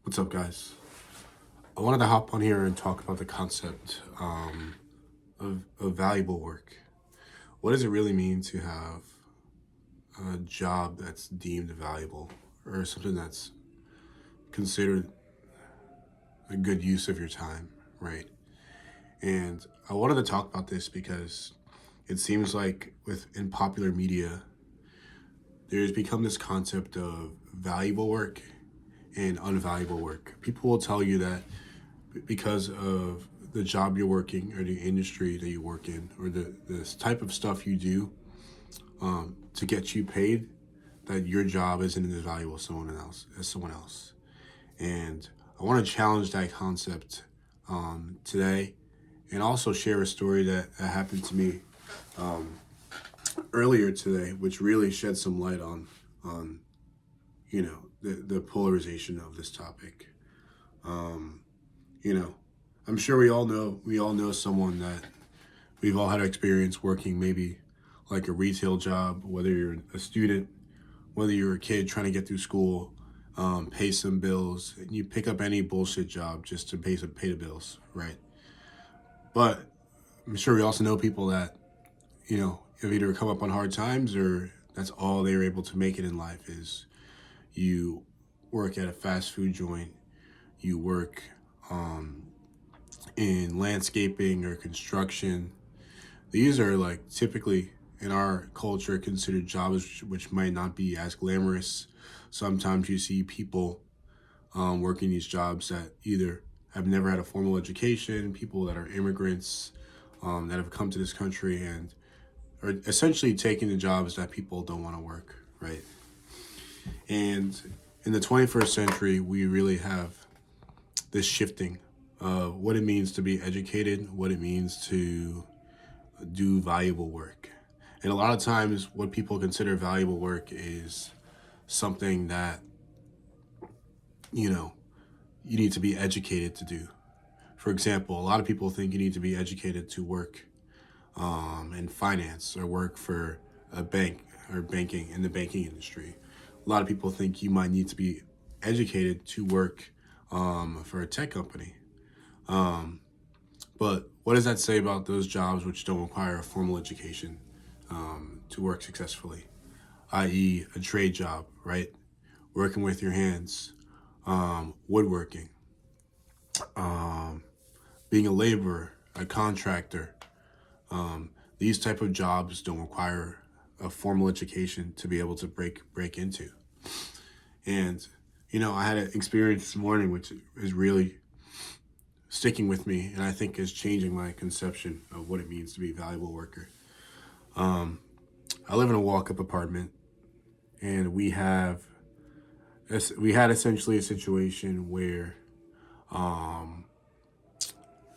What's up, guys? I wanted to hop on here and talk about the concept of valuable work. What does it really mean to have a job that's deemed valuable or something that's considered a good use of your time, right? And I wanted to talk about this because it seems like within popular media, there's become this concept of valuable work and unvaluable work. People will tell you that because of the job you're working or the industry that you work in or this type of stuff you do to get you paid, that your job isn't as valuable as someone else. And I want to challenge that concept today, and also share a story that happened to me earlier today, which really shed some light on the polarization of this topic. Um, you know, I'm sure we all know someone that we've all had experience working maybe like a retail job, whether you're a student, whether you're a kid trying to get through school, pay some bills, and you pick up any bullshit job just to pay the bills, right? But I'm sure we also know people that have either come up on hard times or that's all they were able to make it in life is you work at a fast food joint, you work um, in landscaping or construction. These are like typically in our culture considered jobs which might not be as glamorous. Sometimes you see people working these jobs that either have never had a formal education, people that are immigrants that have come to this country and are essentially taking the jobs that people don't want to work, right? And in the 21st century, we really have this shifting of what it means to be educated, what it means to do valuable work. And a lot of times, what people consider valuable work is something that, you know, you need to be educated to do. For example, a lot of people think you need to be educated to work in finance or work for a bank or banking in the banking industry. A lot of people think you might need to be educated to work for a tech company. Um, but what does that say about those jobs which don't require a formal education to work successfully, i.e., a trade job, right? Working with your hands, woodworking, um, being a laborer, a contractor. These type of jobs don't require a formal education to be able to break into. And I had an experience this morning which is really sticking with me, and I think is changing my conception of what it means to be a valuable worker. Um, I live in a walk-up apartment, and we had essentially a situation where um,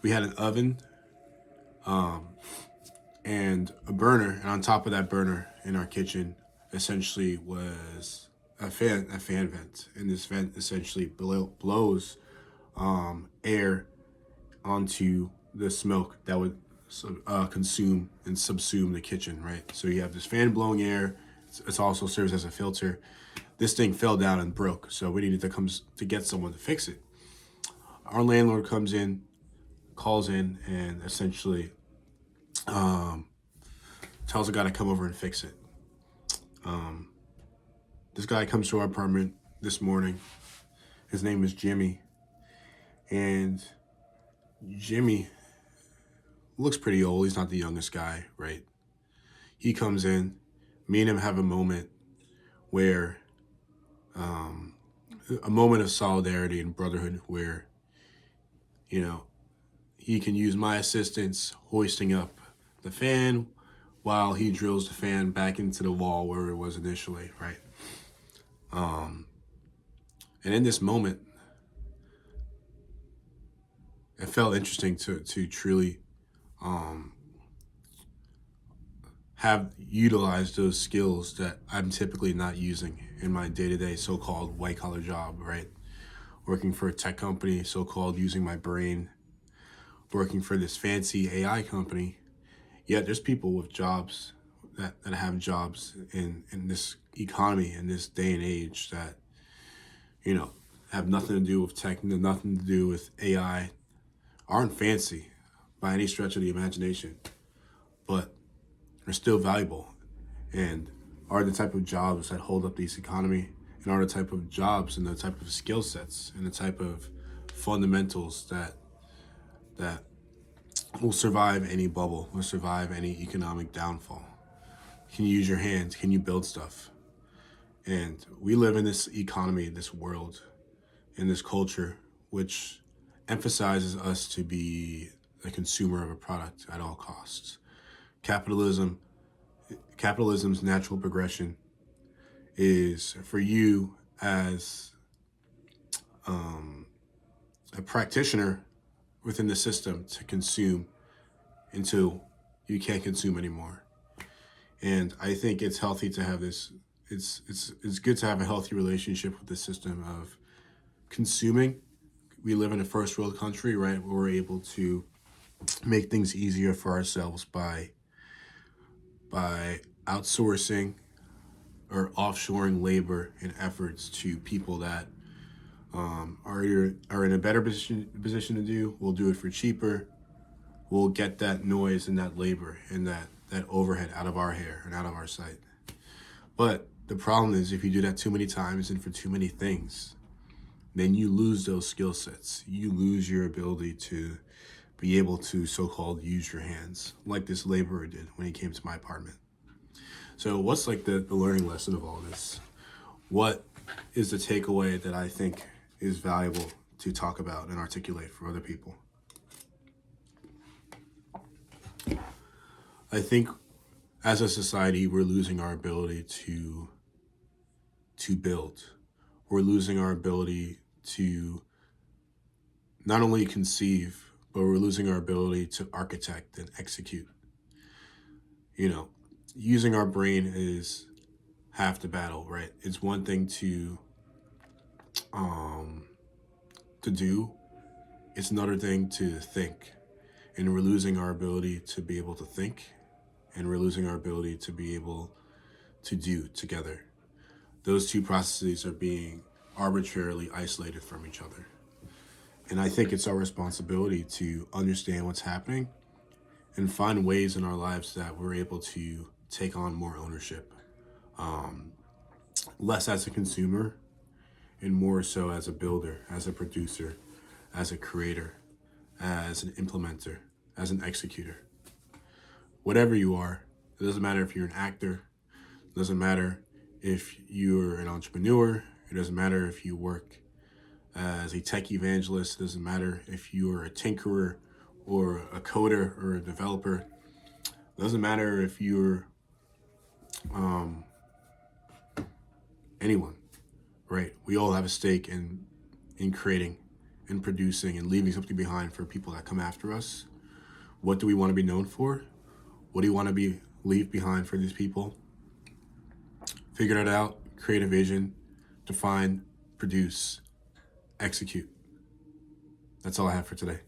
we had an oven um, and a burner, and on top of that burner in our kitchen, essentially was a fan vent, and this vent essentially blows air onto the smoke that would consume and subsume the kitchen, right? So you have this fan blowing air. It also serves as a filter. This thing fell down and broke, so we needed to get someone to fix it. Our landlord comes in, calls in, and essentially um, tells the guy to come over and fix it. Um, this guy comes to our apartment this morning. His name is Jimmy, and Jimmy looks pretty old. He's not the youngest guy, right? He comes in. Me and him have a moment where, um, a moment of solidarity and brotherhood where, you know, he can use my assistance hoisting up the fan while he drills the fan back into the wall where it was initially, right? Um, and in this moment, it felt interesting to truly um, have utilized those skills that I'm typically not using in my day-to-day so-called white-collar job, right? Working for a tech company, so-called using my brain, working for this fancy AI company. Yet there's people with jobs that have jobs in this economy, in this day and age that, you know, have nothing to do with tech, nothing to do with AI, aren't fancy by any stretch of the imagination, but are still valuable and are the type of jobs that hold up this economy, and are the type of jobs and the type of skill sets and the type of fundamentals that will survive any bubble, will survive any economic downfall. Can you use your hands? Can you build stuff? And we live in this economy, this world, in this culture, which emphasizes us to be a consumer of a product at all costs. Capitalism's natural progression is for you as a practitioner within the system to consume until you can't consume anymore. And I think it's healthy to have this. It's good to have a healthy relationship with the system of consuming. We live in a first world country, right? Where we're able to make things easier for ourselves by outsourcing or offshoring labor and efforts to people that are in a better position to do. We'll do it for cheaper. We'll get that noise and that labor and that overhead out of our hair and out of our sight. But the problem is, if you do that too many times and for too many things, then you lose those skill sets. You lose your ability to be able to so-called use your hands, like this laborer did when he came to my apartment. So what's like the learning lesson of all this? What is the takeaway that I think is valuable to talk about and articulate for other people? I think as a society, we're losing our ability to build. We're losing our ability to not only conceive, but we're losing our ability to architect and execute. You know, using our brain is half the battle, right? It's one thing to do. It's another thing to think. And we're losing our ability to be able to think, and we're losing our ability to be able to do together. Those two processes are being arbitrarily isolated from each other. And I think it's our responsibility to understand what's happening and find ways in our lives that we're able to take on more ownership, less as a consumer and more so as a builder, as a producer, as a creator, as an implementer, as an executor. Whatever you are, it doesn't matter if you're an actor, it doesn't matter if you're an entrepreneur, it doesn't matter if you work as a tech evangelist, it doesn't matter if you're a tinkerer or a coder or a developer, it doesn't matter if you're anyone, right? We all have a stake in creating and producing and leaving something behind for people that come after us. What do we want to be known for? What do you want to leave behind for these people? Figure it out, create a vision, define, produce, execute. That's all I have for today.